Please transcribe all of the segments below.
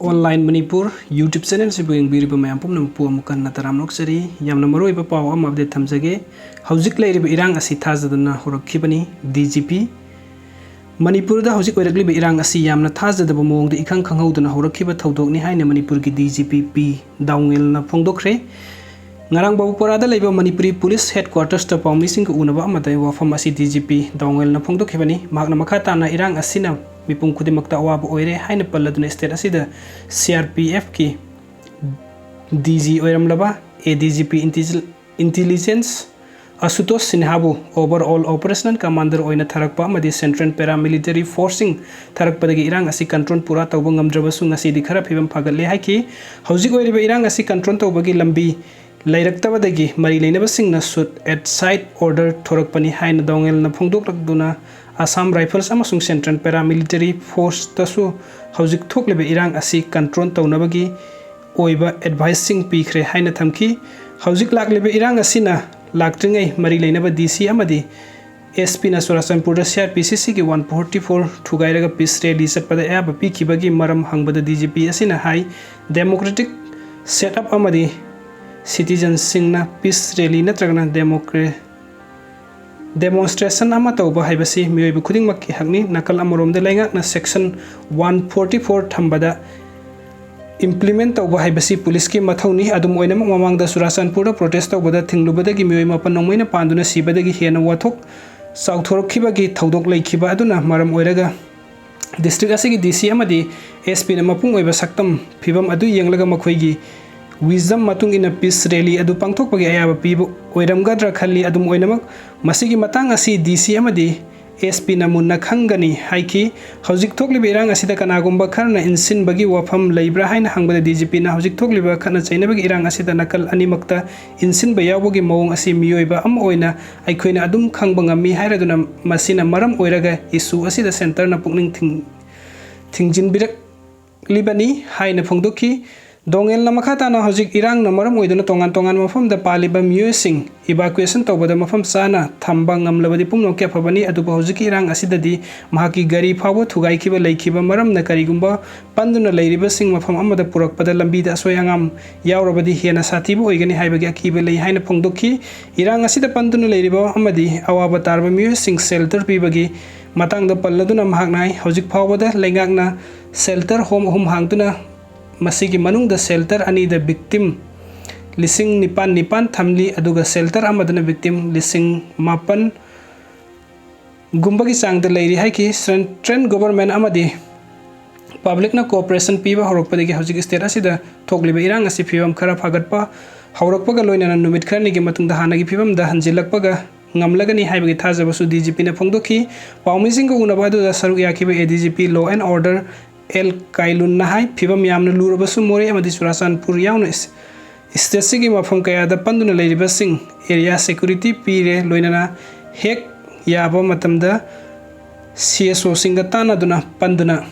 Online Manipur YouTube channel से young ma'am Poonam पुमकन तराम नोक्सरी यामना मरोइबा पाव अमा update थमजगे हौजिक लैरिबा इरांग असि थाजदना होरखिबनी डीजीपी मणिपुर दा हौजिक ओइरक्लिबा इरांग असि यामना थाजदबा मोंगद इखंग खंगौदना होरखिबा थौदोकनि हाइना मणिपुर की डीजीपी पी दाउंगेलना फोंदोखरे ngarang babupara da leiba manipuri police headquarters ta pawmising ko unaba amatai wafam asi DGP daungel na phongdokhibani magna makha tana irang asina mipum khudimakta awaba oire haina palladuna state asida CRPF ki DG oiramlaba ADGP intelligence Asutosh Sinhabu overall operational commander oina tharakpa amadi central paramilitary forcing tharakpadagi irang asi control pura tawba ngamdrabasu ngasi di khara phibam phagalle haiki hauzik oiriba irang asi control tawbagi lambi लैरक्तबदगी मरी लेनबसिंगना shoot at side order थोरकपनी हाइन दोंगेलना फोंदोकलकदुना Assam rifles अमसुंग central paramilitary force तसु हौजिक थोकलेबे इरांग असि कंट्रोल तौनबगी ओइबा एडवाइसिंग पीखरे हाइन थमकी हौजिक लाकलेबे इरांग असिना लाक्ट्रिंगै मरी लेनबा डीसी अमदी एसपी ना सोरासनपुर CRPCC की 144 थुगाइरगा पीस रैली चटपदा एब पीखिबगी मरम हंगबदा DGP असिना हाई डेमोक्रेटिक सेटअप अमदी citizens singna peace rally natragna demonstration ama tawba haibasi miyoibu khuding makki hakni nakal amoromda laingakna section 144 thambada implement tawba haibasi police ki mathawni adum oinam mamangda surasanpura protest tawbada thinglubadagi miyoi mapan nongmaina panduna sibadagi hena wathok sauthorokkhibagi thaudok laikhiba aduna maram oiraga district asigi DC amadi SP na mapung oiba saktam phibam adu yenglaga makhoigi wisdom matung ina peace rally adu pangthokpagi ayaba pibu oiramgadra khalli adum oinamak masigi matang asi DC amadi SP na munna khangani haiki hojik thokliba irang asida kanagumba kharna insin bagi wafam leibra haina hangbada DGP na hojik thokliba khana chainabagi irang asida nakal animakta insin bayawbogi mawong asi miyoiba am oina aikhoina adum khangbanga mi hairaduna masina maram oiraga issue asida center na pukning thingjin birak libani haina phongdoki Dongel na makata na hojik irang na maram oiduna tongan mafam da paliba miyosing evacuation tawbada mafam sana thambang ngamlabadi pumno kya phabani aduba hojik irang asidadi mahaki gari phawo thugai khiba laikhiba maram na karigumba panduna leiriba sing mafam amada purakpada lambi da soyangam yawrabadi hena sathibu oigani haibagi akiba lei haina phongdokhi irang asida panduna leiriba amadi awaba tarba miyosing shelter pibagi matang da palladuna mahagnai hojik phawada leingakna shelter home hangtuna masigi manung da shelter ani da victim lising nipan thamli aduga shelter amadana victim lising mapan gumbagi sang da leiri haiki central government amadi public na cooperation piba horokpadagi hojik state asida thokliba irang asi phibam khara phagatpa haurakpaga loinana numit kharni gi matungda hanagi phibam da hanjilakpaga ngamlagani haibagi thajabasu DGP na phongdokhi pawmising ko unaba da saruk yakiba ADGP law and order El Kailun Nahai, Pibam Yamna Lurabasu Mori, Amadi Surasan Puriaunis. Stessigi Mafam Kaya, the Panduna Lady Basing, area security, Pire, Loinana, Hek, Yaba Matamda, CSO Singatana Duna, Panduna.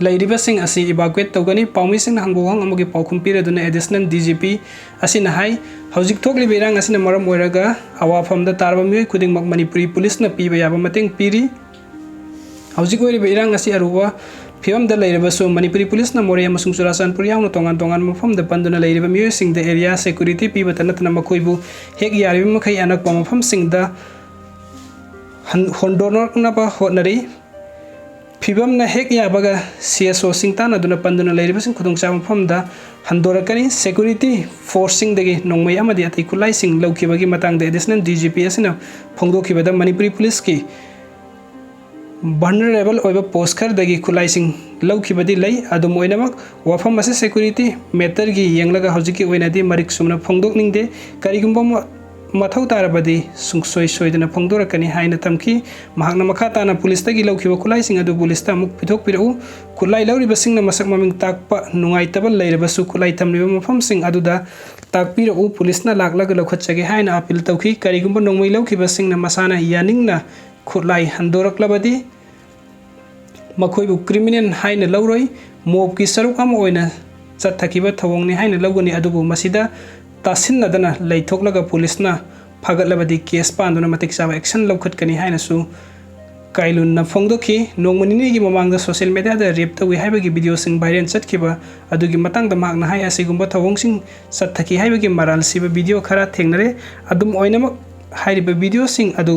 Lady Basing, Asi evacuate Togani, Paumising Hanguang, Amogi Paukumpira Duna, additional DGP, Asin High, Howzik Togli Birang, Asin Maram Weraga, Awa from the Tarbami, Kuding Manipuri Police, na Piba Yabamating Piri. Howzik Birang, Asi Aruba. Phibam da leirabasu Manipuri police na Moria amasung Surasanpur yauna tongan mafam da panduna leiriba miyo sing da area security piba tanatna makoibu hek yariba makai anak pa mafam sing da hondonor na pa hotnari phibam na hek yabaga CSO sing tana duna panduna leiriba sing khudungcha mafam da handorakani security forcing dagi nongmai amadi atai kulai sing laukibagi matang da additional DGP asina phongdokhibada Manipuri police ki vulnerable oiba postcard dagi khulaising lawkhibadi lei adum oinamak wafam ase security matter gi yenglaga hojiki oinadi marik sumna phongdok ningde karigumba mathau tarabadi sungsoi soidana phongdorakani haina tamki mahakna makha tana police tagi lawkhiba khulaising adu police ta muk pithok piru khulai lawriba singna masak maming takpa nungai tabal leirabasu khulai tamliba mafam sing aduda takpira u police na laklaga lokhatchage haina appeal tawki karigumba nongmai lawkhiba singna masana yaningna khulai handoraklabadi makoibu criminal haina lawroi mob ki saruk am oina chathakiba thawongni haina lawgani adubu masida tasinadana leithoklaga police na phagalabadi case panduna matik sawa action lawkhatkani haina su काइलुन फोंदोखी नोंमनिनी की ममांग social media rape तवी हाइबगी video सिंग viral चटखिबा अदुगी मतंग द मागना हाय असिगुंबा थवोंसिंग सत्थकी हाइबगी मराल सिबा वीडियो खरा थेंगनरे अदुम ओइनमक हाइरिबा वीडियो सिंग अदु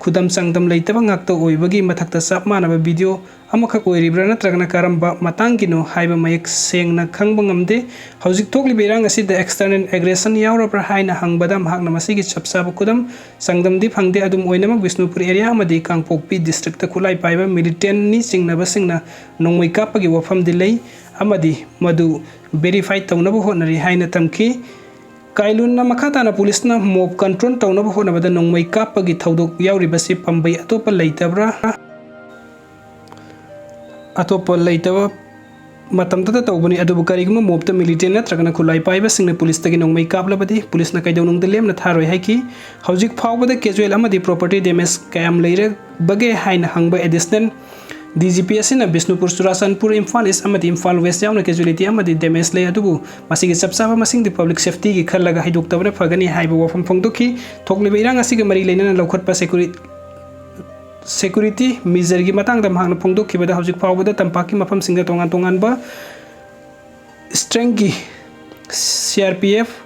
खुदम संगदम लेतबा ngakta oibagi mathakta sap manaba video amakak oiribra natragna karamba matangino haiba mayek sengna khangba ngamde hojik thokli berang asi the external aggression yaurabra haina hangbada mahakna masigi chapsaba kudam sangdam di phangde adum oinamak Bishnupur area amadi Kangpokpi district ta khulai paiba militant ni singnaba singna nongmoi kapagi wafam dilei amadi madu verify tawnaba honari haina tamki काइलुन मखाताना पुलिसना mob control तौनब होनबदा नोंमै कापगी थौदोक यावरिबसि पंबै अतोप लैतब्रा अतोप लैतब मतमता तौबनी अदुबु करिगुम मोबता मिलिटेंट नत्रगना खुलाई पाइबा सिंगना पुलिस तगी नोंमै कापलबदी पुलिसना कैदौनंग लेमना थारोय हाइकी हौजिक फावबदा कैजुअल अमदी प्रॉपर्टी डैमेज कयाम लैरे बगे हाइना हंगबा additional DGP asina Bishnupur Churachandpur Imphal East amadi Imphal West yauna casualty amadi damage lay adubu masigi chapsaba masing di public safety gi khallaga haidok tabra phagani haiba wafam phongdoki thokliba irang asiga mari leinana lawkhatpa security measure gi matang da mahangna phongdoki bada hojik phawbada tampaki mafam singda tongan tongan ba strength gi CRPF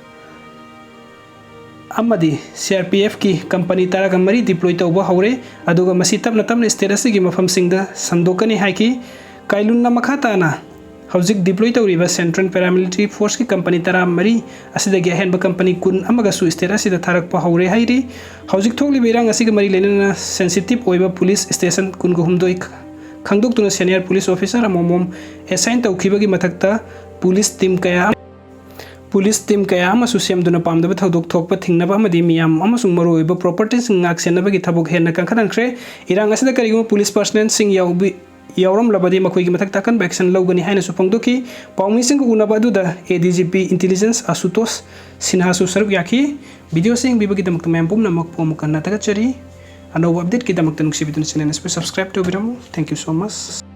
amadi CRPF ki company taraga mari deploy tawba hawre aduga masi tapna tapna status gi mafam singda sandokani haiki kailun na makhata na hojik deploy tawriba Central Paramilitary Force ki company tara mari asida gi henba company kun amaga su status ida tharak pa hawre hairi hojik thokli berang asiga mari lenana sensitive oiba police station kun go humdoi khangdok tuna senior police officer amomom assign tawkhibagi mathakta police team kaya ama susem duna pamdaba thodok thokpa thingnaba amadi miyam amasung maroiba properties ngak senabagi thabok henna kankhadankhre irang asida kariguma police personnel sing yauram labadi makoi gi mathak takan action logani haina su phongdoki paumi sing unaba aduda ADGP intelligence Asutosh Sinha su saruk yaki video sing bibagi damak mempum namak pom kan nataga chari ano update ki damak tanuk sibitun channel subscribe to biramu. Thank you so much.